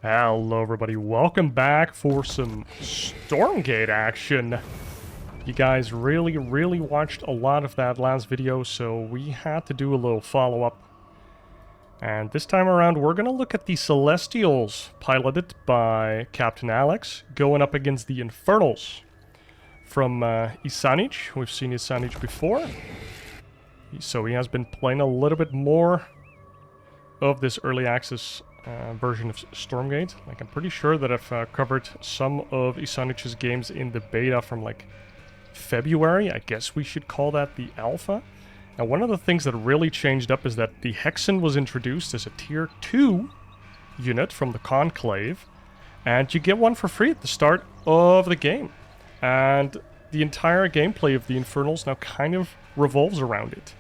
Hello everybody, welcome back for some StormGate action. You guys really watched a lot of that last video, so we had to do a little follow-up. And this time around we're gonna look at the Celestials, piloted by Captain Alex, going up against the Infernals. From ISanych, we've seen ISanych before. So he has been playing a little bit more of this early access version of StormGate. Like, I'm pretty sure that I've covered some of ISanich's games in the beta from like February. I guess we should call that the alpha. Now, one of the things that really changed up is that the Hexen was introduced as a tier 2 unit from the Conclave, and you get one for free at the start of the game. And the entire gameplay of the Infernals now kind of revolves around it.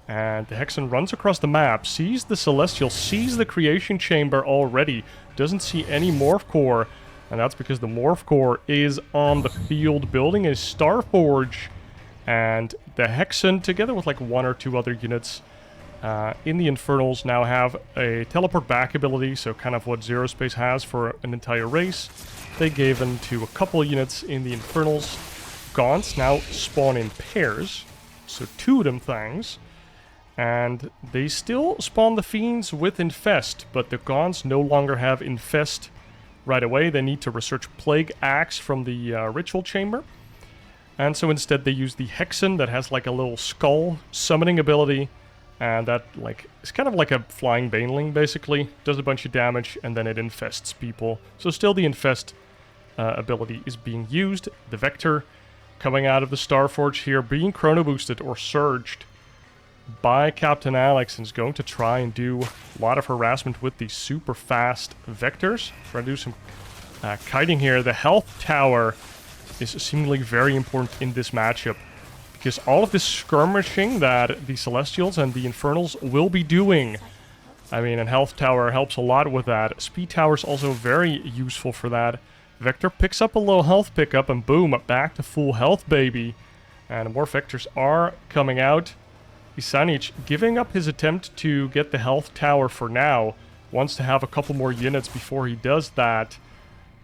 And the Hexen runs across the map, sees the Celestial, sees the Creation Chamber already, doesn't see any Morph Core, and that's because the Morph Core is on the field building a Starforge. And the Hexen, together with like one or two other units in the Infernals, now have a teleport back ability, so kind of what Zero Space has for an entire race. They gave them to a couple units in the Infernals. Gaunts now spawn in pairs, so two of them things. And they still spawn the Fiends with Infest, but the Gaunts no longer have Infest right away. They need to research Plague Axe from the Ritual Chamber. And so instead they use the Hexen that has like a little skull summoning ability. And that like is kind of like a flying Baneling basically. Does a bunch of damage and then it infests people. So still the Infest ability is being used. The Vector coming out of the Starforge here being chrono boosted or surged by Captain Alex, and is going to try and do a lot of harassment with these super fast Vectors. Trying to do some kiting here. The health tower is seemingly very important in this matchup, because all of this skirmishing that the Celestials and the Infernals will be doing, I mean, and health tower helps a lot with that. Speed tower is also very useful for that. Vector picks up a low health pickup, and boom, back to full health, baby. And more Vectors are coming out. ISanych giving up his attempt to get the health tower for now. Wants to have a couple more units before he does that.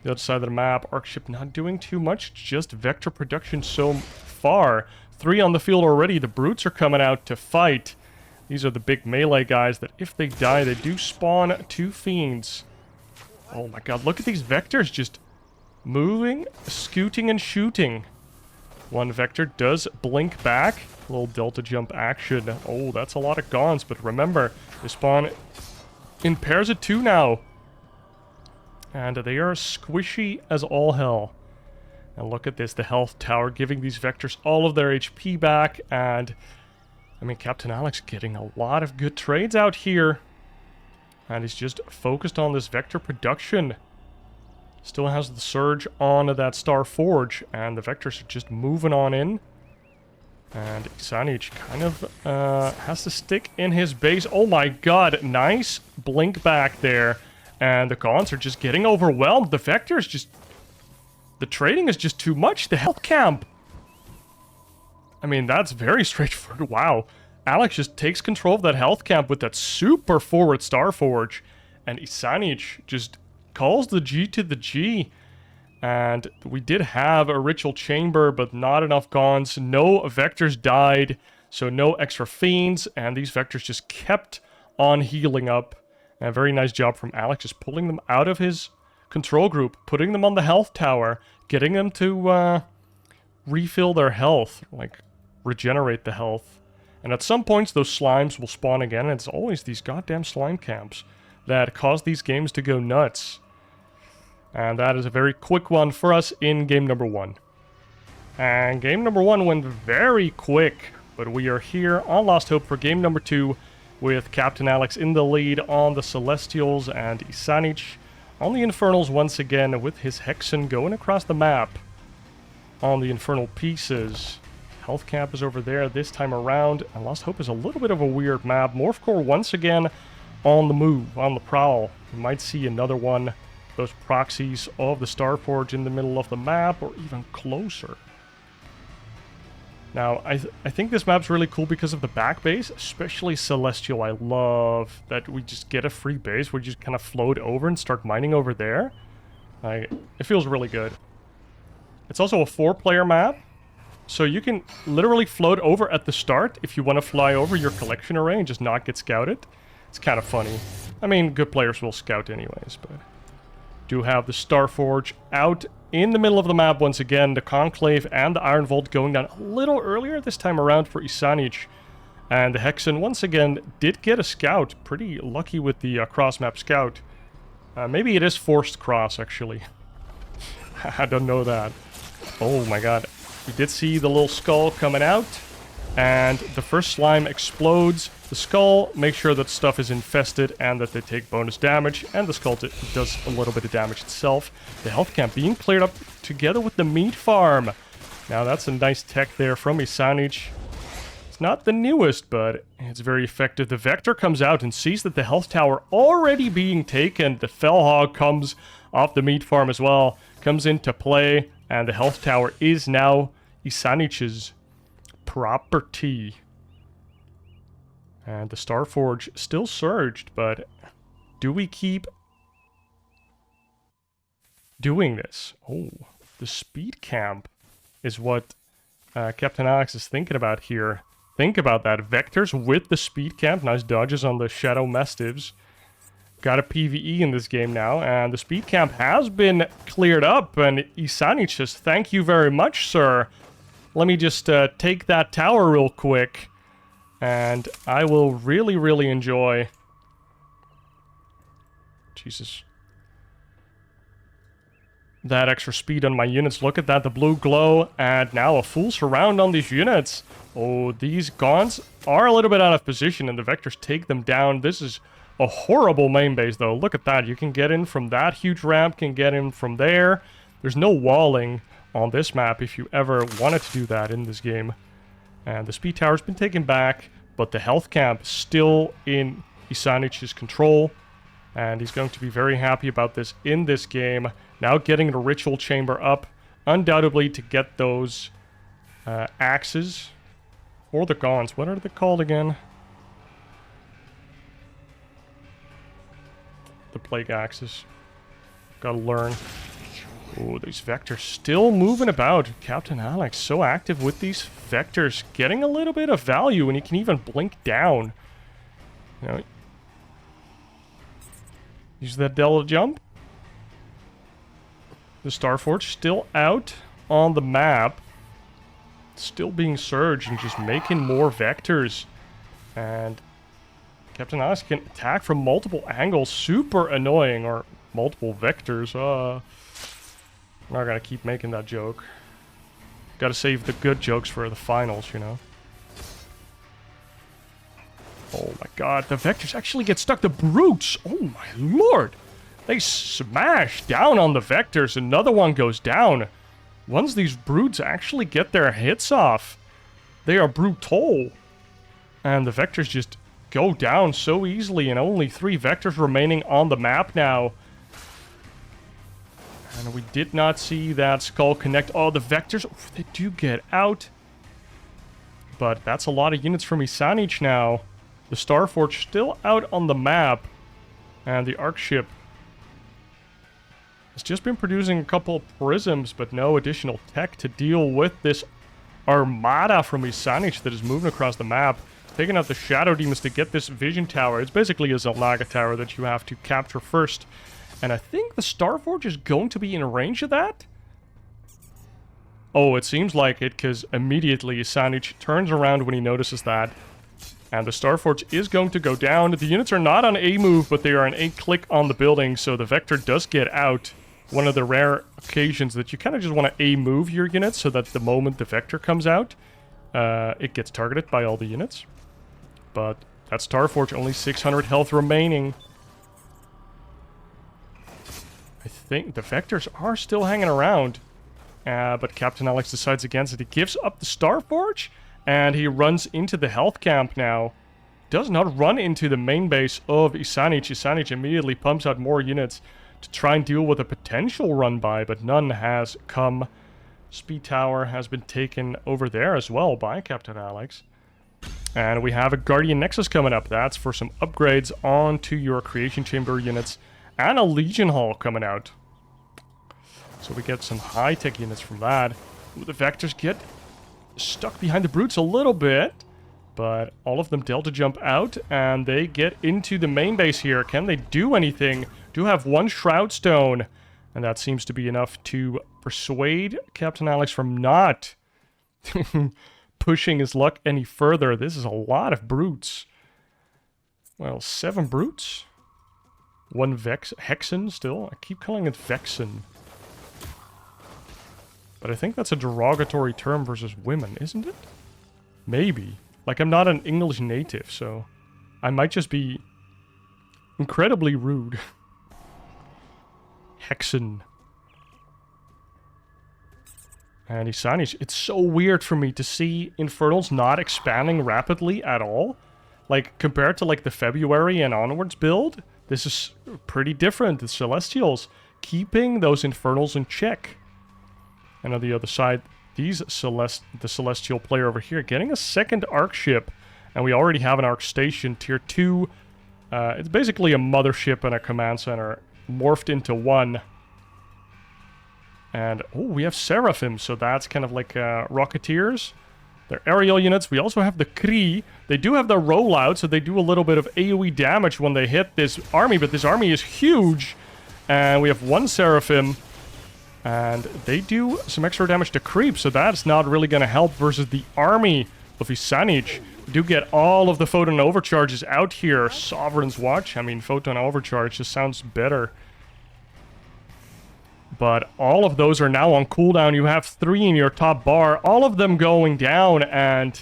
The other side of the map, Arcship not doing too much, just Vector production so far. 3 on the field already. The Brutes are coming out to fight. These are the big melee guys that if they die, they do spawn 2 Fiends. Oh my god, look at these Vectors just moving, scooting, and shooting. One Vector does blink back. A little delta jump action. Oh, that's a lot of Gaunts, but remember, they spawn in pairs of 2 now. And they are squishy as all hell. And look at this, the health tower giving these Vectors all of their HP back. And, I mean, Captain Alex getting a lot of good trades out here. And he's just focused on this Vector production. Still has the surge on that Starforge, and the Vectors are just moving on in. And ISanych kind of has to stick in his base. Oh my god, nice blink back there. And the Gaunts are just getting overwhelmed. The Vectors just... the trading is just too much. The health camp. I mean, that's very straightforward. Wow. Alex just takes control of that health camp with that super forward Starforge. And ISanych just calls the G to the G. And we did have a Ritual Chamber, but not enough Gaunts. No Vectors died, so no extra Fiends. And these Vectors just kept on healing up. And a very nice job from Alex, just pulling them out of his control group, putting them on the health tower, getting them to refill their health, like regenerate the health. And at some points, those slimes will spawn again, and it's always these goddamn slime camps that cause these games to go nuts. And that is a very quick one for us in game number 1. And game number 1 went very quick, but we are here on Lost Hope for game number 2 with Captain Alex in the lead on the Celestials and ISanych on the Infernals once again with his Hexen going across the map on the Infernal pieces. Health cap is over there this time around, and Lost Hope is a little bit of a weird map. Morph Core once again on the move, on the prowl. We might see another one. Those proxies of the Starforge in the middle of the map, or even closer. Now, I think this map's really cool because of the back base, especially Celestial. I love that we just get a free base where you just kind of float over and start mining over there. It feels really good. It's also a 4-player map, so you can literally float over at the start if you want to fly over your collection array and just not get scouted. It's kind of funny. I mean, good players will scout anyways, but... Do have the Starforge out in the middle of the map once again. The Conclave and the Iron Vault going down a little earlier this time around for ISanych. And the Hexen once again did get a scout. Pretty lucky with the cross-map scout. Maybe it is forced cross, actually. I don't know that. Oh my god. We did see the little skull coming out. And the first slime explodes. The skull makes sure that stuff is infested and that they take bonus damage. And the skull does a little bit of damage itself. The health camp being cleared up together with the meat farm. Now that's a nice tech there from ISanych. It's not the newest, but it's very effective. The Vector comes out and sees that the health tower already being taken. The Fellhog comes off the meat farm as well. Comes into play. And the health tower is now ISanich's property. And the Starforge still surged, but do we keep doing this? Oh, the speed camp is what Captain Alex is thinking about here. Think about that. Vectors with the speed camp. Nice dodges on the Shadow Mastiffs. Got a PvE in this game now, and the speed camp has been cleared up, and ISanych says, thank you very much, sir. Let me just take that tower real quick. And I will really, really enjoy... Jesus. That extra speed on my units. Look at that, the blue glow. And now a full surround on these units. Oh, these Gaunts are a little bit out of position and the Vectors take them down. This is a horrible main base, though. Look at that. You can get in from that huge ramp, can get in from there. There's no walling on this map if you ever wanted to do that in this game. And the speed tower's been taken back, but the health camp still in ISanich's control. And he's going to be very happy about this in this game. Now getting the ritual chamber up, undoubtedly to get those axes. Or the Gaunts. What are they called again? The plague axes. Gotta learn. Oh, these Vectors still moving about. Captain Alex so active with these Vectors. Getting a little bit of value, and he can even blink down. You know, use that Delta jump. The Starforge still out on the map. Still being surged and just making more Vectors. And Captain Alex can attack from multiple angles. Super annoying. Or multiple Vectors. I'm not gonna keep making that joke. Gotta save the good jokes for the finals, you know. Oh my god, the Vectors actually get stuck. The Brutes! Oh my lord! They smash down on the Vectors. Another one goes down. Once these Brutes actually get their hits off, they are brutal. And the Vectors just go down so easily, and only 3 Vectors remaining on the map now. And we did not see that skull connect. Oh, the Vectors, they do get out. But that's a lot of units from ISanych now. The Starforge still out on the map. And the Arc ship has just been producing a couple of prisms, but no additional tech to deal with this armada from ISanych that is moving across the map. Taking out the Shadow Demons to get this Vision Tower. It's basically a Zalaga Tower that you have to capture first. And I think the Starforge is going to be in range of that. Oh, it seems like it, because immediately ISanych turns around when he notices that. And the Starforge is going to go down. The units are not on A move, but they are on A click on the building, so the Vector does get out. One of the rare occasions that you kind of just want to A move your units, so that the moment the Vector comes out, it gets targeted by all the units. But that Starforge, only 600 health remaining. I think the Vectors are still hanging around. But Captain Alex decides against it. He gives up the Starforge, and he runs into the health camp now. Does not run into the main base of ISanych. ISanych immediately pumps out more units to try and deal with a potential run by, but none has come Speed tower has been taken over there as well by Captain Alex. And we have a Guardian Nexus coming up. That's for some upgrades onto your Creation Chamber units. And a Legion Hall coming out. So we get some high-tech units from that. Ooh, the Vectors get stuck behind the Brutes a little bit. But all of them Delta jump out. And they get into the main base here. Can they do anything? Do have one Shroud Stone. And that seems to be enough to persuade Captain Alex from not pushing his luck any further. This is a lot of Brutes. Well, 7 Brutes. 1 Hexen still. I keep calling it Vexen. But I think that's a derogatory term versus women, isn't it? Maybe. Like, I'm not an English native, so I might just be incredibly rude. Hexen. And ISanych, it's so weird for me to see Infernals not expanding rapidly at all. Like, compared to, like, the February and onwards build, this is pretty different. The Celestials keeping those Infernals in check. And on the other side, the Celestial player over here getting a second Arc ship. And we already have an Arc station, tier 2. It's basically a mothership and a command center morphed into one. And, oh, we have Seraphim, so that's kind of like Rocketeers. They're aerial units. We also have the Kree. They do have the rollout, so they do a little bit of AoE damage when they hit this army, but this army is huge. And we have 1 Seraphim, and they do some extra damage to creep, so that's not really going to help versus the army of ISanych. We do get all of the photon overcharges out here. Sovereign's Watch. I mean, photon overcharge just sounds better. But all of those are now on cooldown. You have 3 in your top bar. All of them going down. And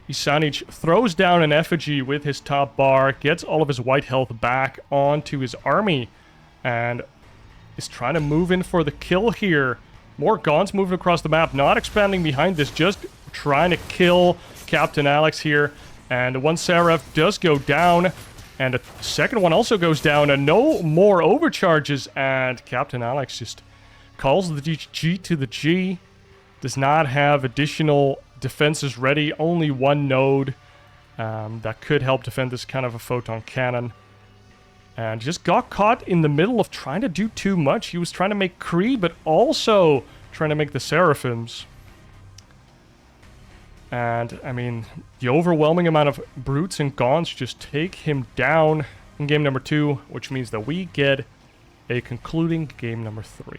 ISanych throws down an effigy with his top bar. Gets all of his white health back onto his army. And is trying to move in for the kill here. More Gaunts moving across the map. Not expanding behind this. Just trying to kill Captain Alex here. And 1 Seraph does go down. And a second one also goes down, and no more overcharges, and Captain Alex just calls the G to the G. Does not have additional defenses ready, only 1 node that could help defend this kind of a photon cannon. And just got caught in the middle of trying to do too much. He was trying to make Kree, but also trying to make the Seraphims. And, I mean, the overwhelming amount of Brutes and Gaunts just take him down in game number 2, which means that we get a concluding game number 3.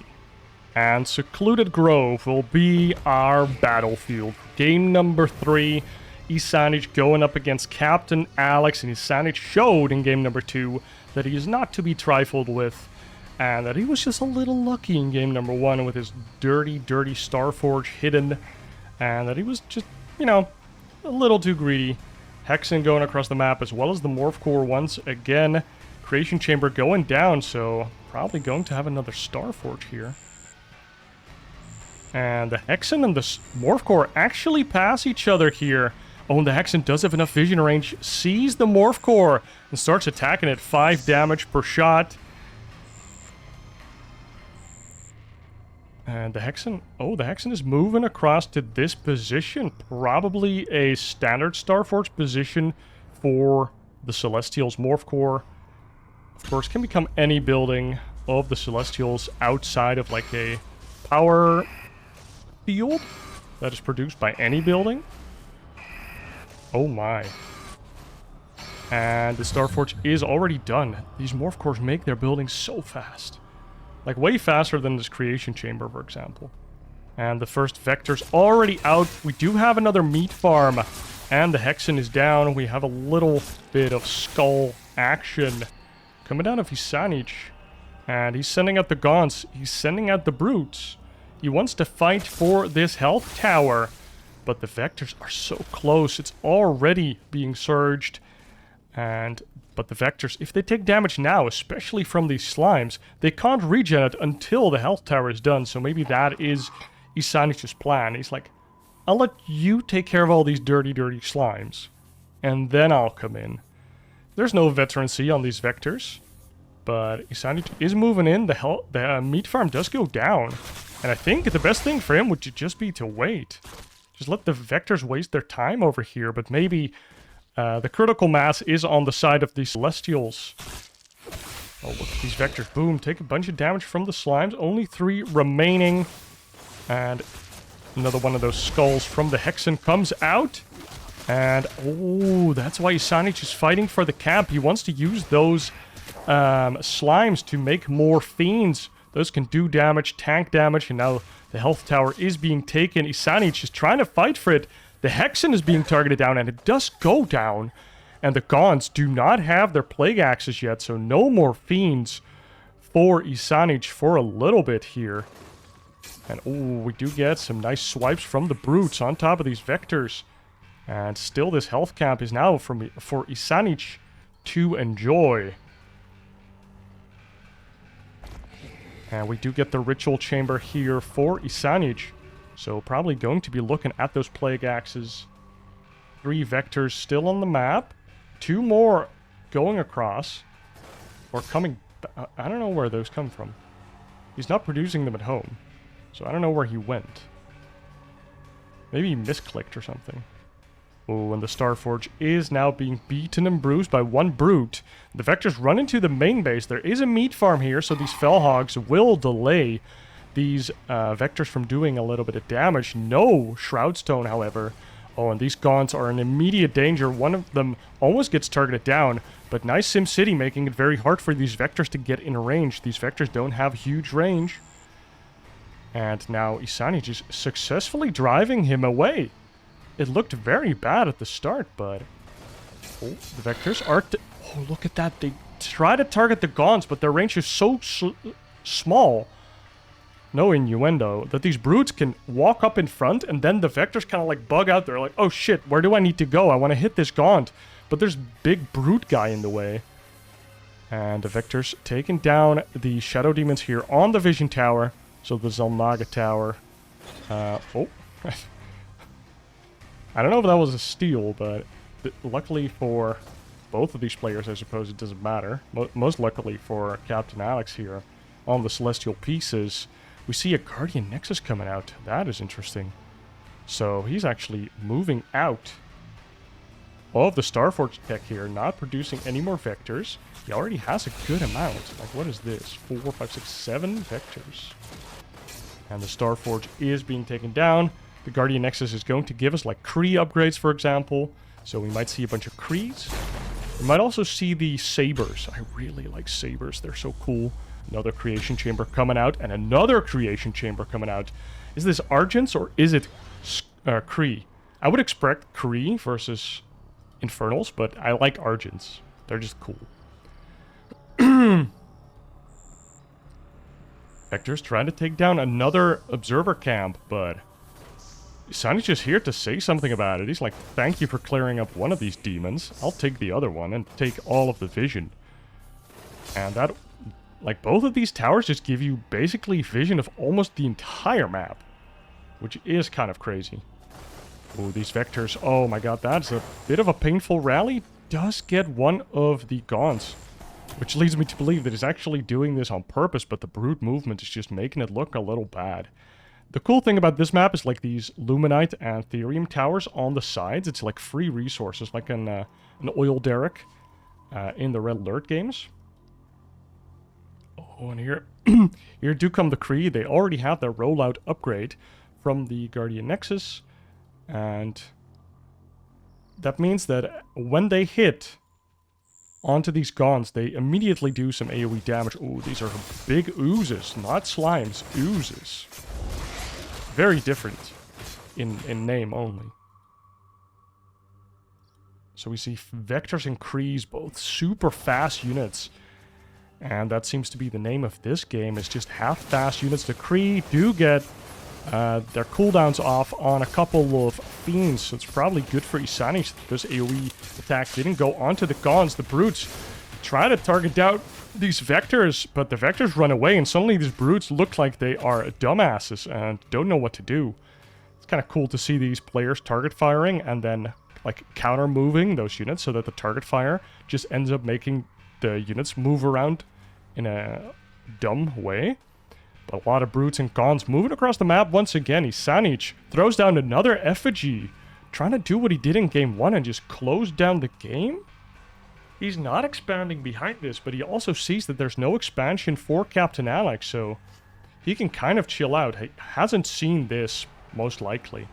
And Secluded Grove will be our battlefield. Game number 3, ISanych going up against Captain Alex, and ISanych showed in game number 2 that he is not to be trifled with, and that he was just a little lucky in game number 1 with his dirty, dirty Starforge hidden, and that he was just, you know, a little too greedy. Hexen going across the map, as well as the Morph Core once again. Creation Chamber going down, so probably going to have another Starforge here. And the Hexen and the Morph Core actually pass each other here. Oh, and the Hexen does have enough vision range, sees the Morph Core, and starts attacking it. 5 damage per shot. And the Hexen, oh, the Hexen is moving across to this position. Probably a standard Starforge position for the Celestials. Morph Core, of course, can become any building of the Celestials outside of like a power field that is produced by any building. Oh my. And the Starforge is already done. These Morph Cores make their buildings so fast. Like, way faster than this Creation Chamber, for example. And the first Vector's already out. We do have another meat farm. And the Hexen is down. We have a little bit of skull action coming down of ISanych. And he's sending out the Gaunts. He's sending out the Brutes. He wants to fight for this health tower. But the Vectors are so close. It's already being surged. But the Vectors, if they take damage now, especially from these slimes, they can't regen it until the health tower is done. So maybe that is ISanich's plan. He's like, I'll let you take care of all these dirty, dirty slimes, and then I'll come in. There's no veterancy on these Vectors, but ISanych is moving in. The meat farm does go down. And I think the best thing for him would just be to wait. Just let the Vectors waste their time over here, but maybe the critical mass is on the side of the Celestials. Oh, look at these Vectors. Boom, take a bunch of damage from the Slimes. Only 3 remaining. And another one of those skulls from the Hexen comes out. And, oh, that's why ISanych is fighting for the camp. He wants to use those Slimes to make more Fiends. Those can do damage, tank damage, and now the health tower is being taken. ISanych is trying to fight for it. The Hexen is being targeted down, and it does go down. And the Gaunts do not have their Plague Axes yet, so no more Fiends for ISanych for a little bit here. And, oh, we do get some nice swipes from the Brutes on top of these Vectors. And still this health camp is now for ISanych to enjoy. And we do get the Ritual Chamber here for ISanych. So probably going to be looking at those Plague Axes. 3 Vectors still on the map. 2 more going across. Or coming... I don't know where those come from. He's not producing them at home. So I don't know where he went. Maybe he misclicked or something. Oh, and the Starforge is now being beaten and bruised by 1 Brute. The Vectors run into the main base. There is a meat farm here, so these Fellhogs will delay these Vectors from doing a little bit of damage. No Shroudstone, however. Oh, and these Gaunts are in immediate danger. One of them almost gets targeted down, but nice SimCity making it very hard for these Vectors to get in range. These Vectors don't have huge range. And now ISanych is successfully driving him away. It looked very bad at the start, but... Oh, the Vectors are... Oh, look at that. They try to target the Gaunts, but their range is so small. No innuendo. That these Brutes can walk up in front, and then the Vectors kind of like bug out. They're like, oh shit, where do I need to go? I want to hit this Gaunt. But there's big Brute guy in the way. And the Vectors taking down the Shadow Demons here on the Vision Tower. So the Xel'Naga Tower. Oh. I don't know if that was a steal, but luckily for both of these players, I suppose it doesn't matter. Most luckily for Captain Alex here on the Celestial Pieces, we see a Guardian Nexus coming out. That is interesting. So he's actually moving out of the Starforge tech here, not producing any more Vectors. He already has a good amount. Like, what is this? 4, 5, 6, 7 Vectors. And the Starforge is being taken down. The Guardian Nexus is going to give us, like, Kree upgrades, for example. So we might see a bunch of Krees. We might also see the Sabers. I really like Sabers. They're so cool. Another Creation Chamber coming out, and another Creation Chamber coming out. Is this Argents, or is it Kree? I would expect Kree versus Infernals, but I like Argents. They're just cool. Vector's trying to take down another Observer Camp, but ISanych is here to say something about it. He's like, thank you for clearing up one of these demons. I'll take the other one and take all of the vision. And that, like, both of these towers just give you basically vision of almost the entire map, which is kind of crazy. Oh, these Vectors. Oh my god, that's a bit of a painful rally. Does get one of the Gaunts, which leads me to believe that it's actually doing this on purpose, but the Brute movement is just making it look a little bad. The cool thing about this map is, like, these Luminite and Therium towers on the sides. It's like free resources, like an oil derrick in the Red Alert games. Oh, and here, here do come the Kree. They already have their rollout upgrade from the Guardian Nexus. And that means that when they hit onto these Gaunts, they immediately do some AoE damage. Oh, these are big oozes, not slimes, oozes. Very different in name only. So we see Vectors and Krees, both super fast units. And that seems to be the name of this game, is just half-fast units. The Kree do get their cooldowns off on a couple of Fiends, so it's probably good for ISanych that this AoE attack didn't go onto the Gaunts. The Brutes try to target down these Vectors, but the Vectors run away, and suddenly these Brutes look like they are dumbasses and don't know what to do. It's kind of cool to see these players target firing and then, like, counter moving those units so that the target fire just ends up making the units move around in a dumb way. But a lot of brutes and Gauns moving across the map once again. ISanych throws down another effigy. Trying to do what he did in game 1 and just close down the game? He's not expanding behind this, but he also sees that there's no expansion for Captain Alex, so he can kind of chill out. He hasn't seen this, most likely.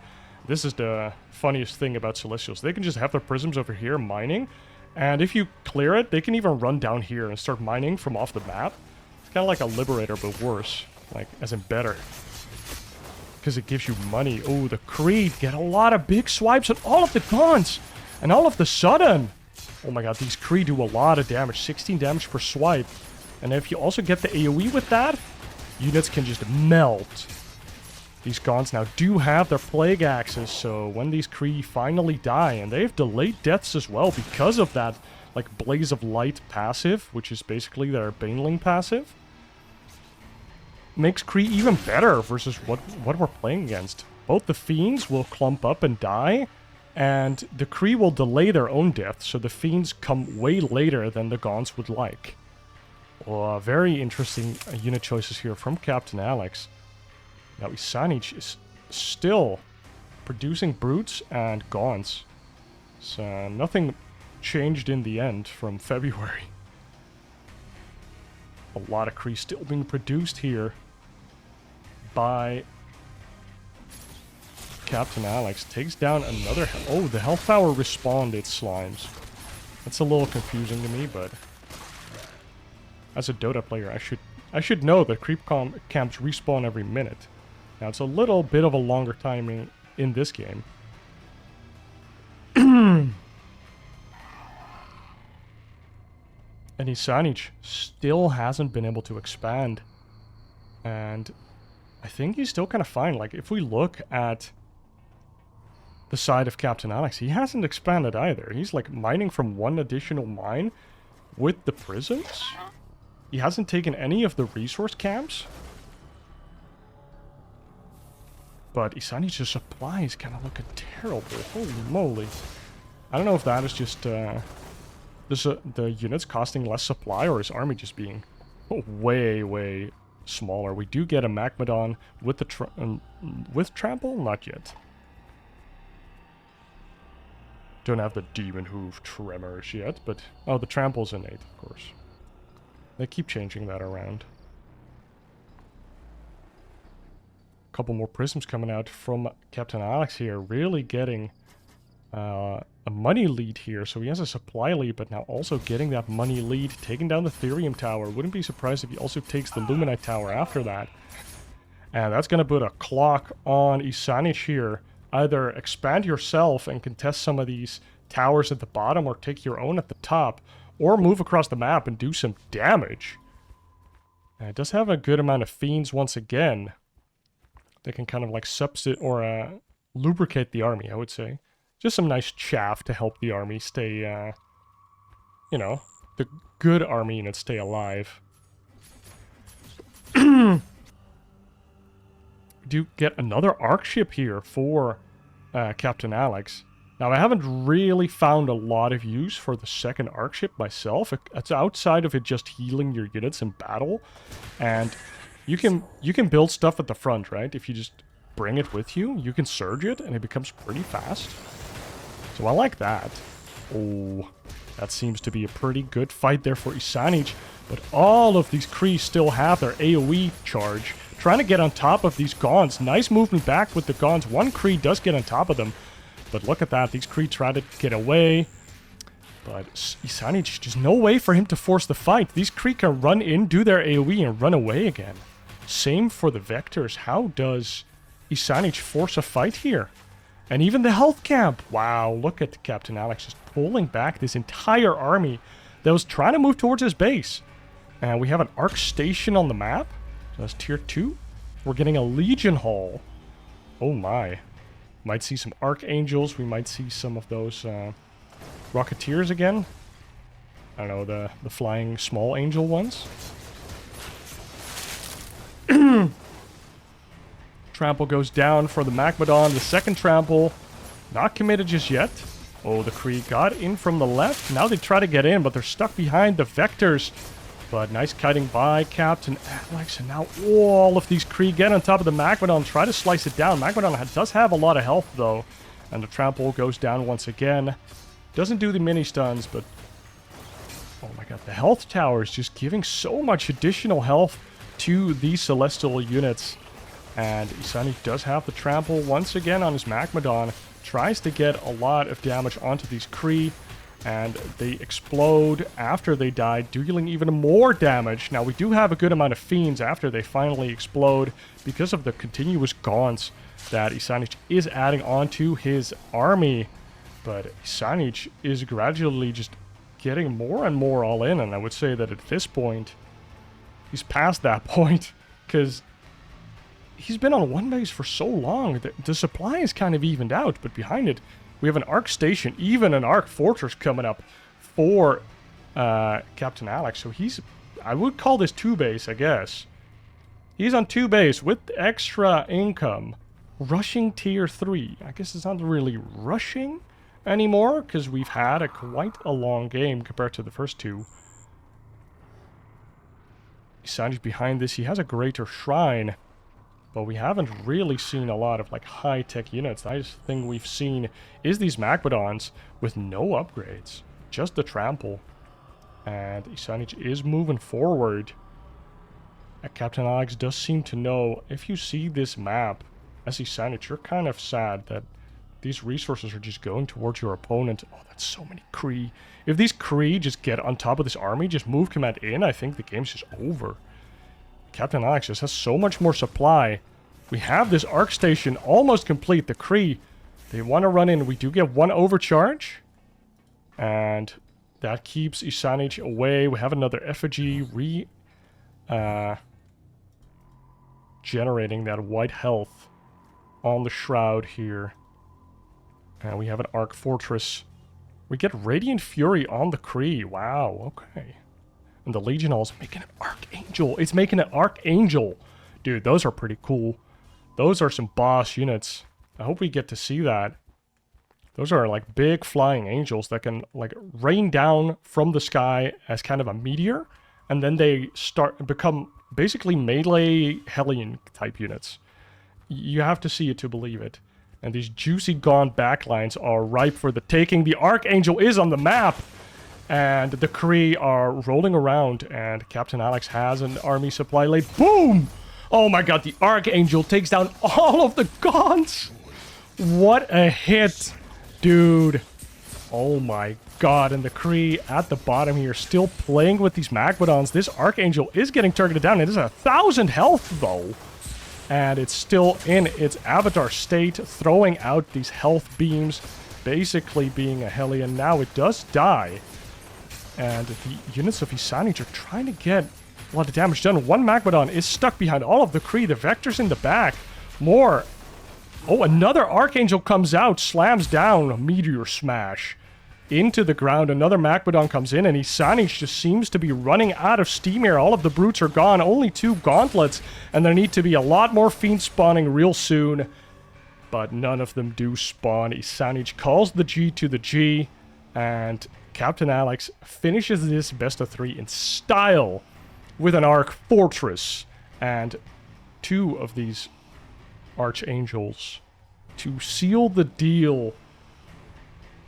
This is the funniest thing about Celestials. They can just have their prisms over here mining, and if you clear it, they can even run down here and start mining from off the map. It's kind of like a Liberator, but worse. Like, as in better. Because it gives you money. Oh, the Creed get a lot of big swipes on all of the guns. And all of the sudden... Oh my god, these Creed do a lot of damage. 16 damage per swipe. And if you also get the AoE with that, units can just melt. These Gauns now do have their Plague Axes, so when these Creed finally die, and they have delayed deaths as well because of that, like, Blaze of Light passive, which is basically their Baneling passive, makes Kree even better versus what we're playing against. Both the Fiends will clump up and die, and the Kree will delay their own death, so the Fiends come way later than the Gauns would like. Well, very interesting unit choices here from Captain Alex. Now ISanych is still producing Brutes and Gauns. So nothing changed in the end from February. A lot of Kree still being produced here by Captain Alex. Takes down another... Oh, the health tower respawned its slimes. That's a little confusing to me, but... As a Dota player, I should know that creep camps respawn every minute. Now, it's a little bit of a longer timing in this game. And ISanych still hasn't been able to expand. And I think he's still kind of fine. Like, if we look at the side of Captain Alex, he hasn't expanded either. He's, like, mining from one additional mine with the prisons. He hasn't taken any of the resource camps. But ISanich's supply is kind of looking terrible. Holy moly. I don't know if that is just the units costing less supply, or his army just being way smaller. We do get a Magmadon with the with trample? Not yet. Don't have the Demon Hoof Tremors yet, but... Oh, the trample's innate, of course. They keep changing that around. A couple more prisms coming out from Captain Alex here. Really getting a money lead here. So he has a supply lead, but now also getting that money lead. Taking down the Therium Tower. Wouldn't be surprised if he also takes the Luminite Tower after that. And that's going to put a clock on ISanych here. Either expand yourself and contest some of these towers at the bottom, or take your own at the top, or move across the map and do some damage. And it does have a good amount of Fiends once again. They can kind of like substitute or lubricate the army, I would say. Just some nice chaff to help the army stay, you know, the good army units stay alive. Do get another arc ship here for Captain Alex. Now, I haven't really found a lot of use for the second arc ship myself. It's outside of it just healing your units in battle. And you can build stuff at the front, right? If you just bring it with you, you can surge it, and it becomes pretty fast. So I like that. Oh, that seems to be a pretty good fight there for ISanych. But all of these Kree still have their AoE charge. Trying to get on top of these Gauns. Nice movement back with the Gauns. One Kree does get on top of them. But look at that. These Kree try to get away. But ISanych, just no way for him to force the fight. These Kree can run in, do their AoE, and run away again. Same for the Vectors. How does ISanych force a fight here? And even the health camp. Wow, look at Captain Alex just pulling back this entire army that was trying to move towards his base. And we have an Arc Station on the map. So that's tier 2. We're getting a Legion Hall. Oh my. Might see some Archangels. We might see some of those Rocketeers again. I don't know, the flying small angel ones. Trample goes down for the Magmadon. The second trample, not committed just yet. Oh, the Kree got in from the left. Now they try to get in, but they're stuck behind the Vectors. But nice kiting by Captain Alex, and now all of these Kree get on top of the Magmadon, try to slice it down. Magmadon does have a lot of health, though, and the trample goes down once again. Doesn't do the mini stuns, but oh my god, the health tower is just giving so much additional health to these celestial units. And ISanych does have the trample once again on his Magmadon, tries to get a lot of damage onto these Kree. And they explode after they die, dealing even more damage. Now, we do have a good amount of fiends after they finally explode because of the continuous gaunts that ISanych is adding onto his army. But ISanych is gradually just getting more and more all in, and I would say that at this point, he's past that point, because he's been on one base for so long that the supply is kind of evened out, but behind it, we have an Arc Station, even an Arc Fortress coming up for Captain Alex. So he's, I would call this 2-base, I guess. He's on 2-base with extra income. Rushing tier 3. I guess it's not really rushing anymore, because we've had quite a long game compared to the first two. ISanych behind this, he has a greater shrine. But we haven't really seen a lot of like high-tech units. The highest thing we've seen is these Magmadons with no upgrades. Just the trample. And ISanych is moving forward. Captain Alex does seem to know, if you see this map as ISanych, you're kind of sad that these resources are just going towards your opponent. Oh, that's so many Kree. If these Kree just get on top of this army, just move command in, I think the game's just over. Captain Alex just has so much more supply. We have this Arc Station almost complete. The Kree, they want to run in. We do get one overcharge. And that keeps ISanych away. We have another effigy generating that white health on the shroud here. And we have an Arc Fortress. We get Radiant Fury on the Kree. Wow, okay. And the Legionel's making an Archangel. It's making an Archangel. Dude, those are pretty cool. Those are some boss units. I hope we get to see that. Those are like big flying angels that can like rain down from the sky as kind of a meteor. And then they become basically melee Hellion type units. You have to see it to believe it. And these juicy gaunt backlines are ripe for the taking. The Archangel is on the map. And the Kree are rolling around, and Captain Alex has an army supply laid. Boom! Oh my god, the Archangel takes down all of the gaunts! What a hit, dude. Oh my god, and the Kree at the bottom here still playing with these Magmadons. This Archangel is getting targeted down. It is 1,000 health, though. And it's still in its avatar state, throwing out these health beams, basically being a Hellion. Now it does die. And the units of ISanych are trying to get a lot of damage done. One Magmadon is stuck behind all of the Kree. The Vector's in the back. More. Oh, another Archangel comes out, slams down a Meteor Smash into the ground. Another Magmadon comes in, and ISanych just seems to be running out of steam here. All of the brutes are gone. Only 2 gauntlets, and there need to be a lot more fiends spawning real soon. But none of them do spawn. ISanych calls the G to the G, and Captain Alex finishes this best of 3 in style with an Arc Fortress and 2 of these Archangels to seal the deal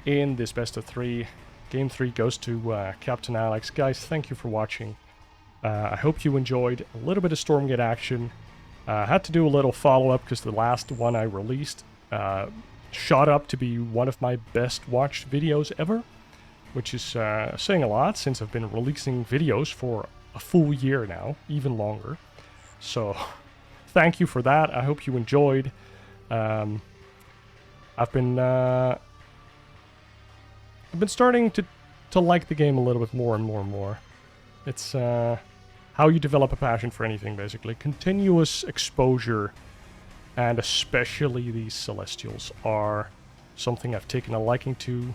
in this best of 3. Game 3 goes to Captain Alex. Guys, thank you for watching. I hope you enjoyed a little bit of StormGate action. I had to do a little follow-up because the last one I released shot up to be one of my best watched videos ever. Which is saying a lot since I've been releasing videos for a full year now, even longer. So, thank you for that. I hope you enjoyed. I've been starting to like the game a little bit more and more and more. It's how you develop a passion for anything, basically. Continuous exposure, and especially these Celestials, are something I've taken a liking to.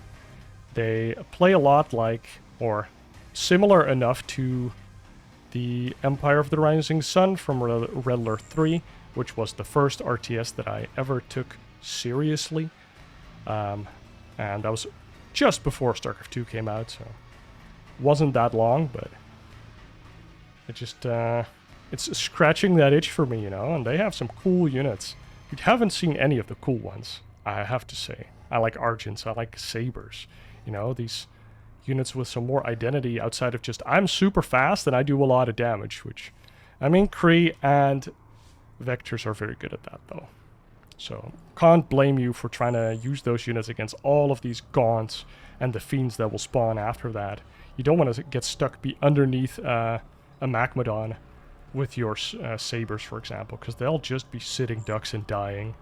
They play a lot like, or similar enough to, the Empire of the Rising Sun from Red Alert 3, which was the first RTS that I ever took seriously. And that was just before StarCraft 2 came out, so wasn't that long, but It just, it's scratching that itch for me, you know, and they have some cool units. You haven't seen any of the cool ones, I have to say. I like Argents, I like Sabers, you know, these units with some more identity outside of just, I'm super fast and I do a lot of damage, which, I mean, Kree and Vectors are very good at that, though. So, can't blame you for trying to use those units against all of these Gaunts and the Fiends that will spawn after that. You don't want to get stuck underneath a Magmadon with your Sabers, for example, because they'll just be sitting ducks and dying.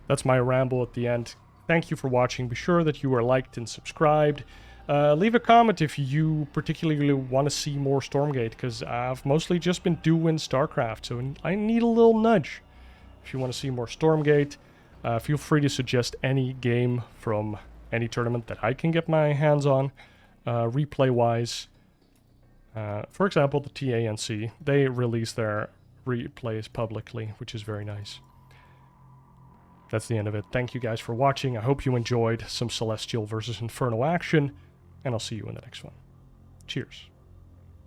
That's my ramble at the end. Thank you for watching. Be sure that you are liked and subscribed. Leave a comment if you particularly want to see more Stormgate, because I've mostly just been doing StarCraft, so I need a little nudge. If you want to see more Stormgate, feel free to suggest any game from any tournament that I can get my hands on, replay-wise. For example, the TANC, they release their replays publicly, which is very nice. That's the end of it. Thank you guys for watching. I hope you enjoyed some Celestial versus Infernal action, and I'll see you in the next one. Cheers.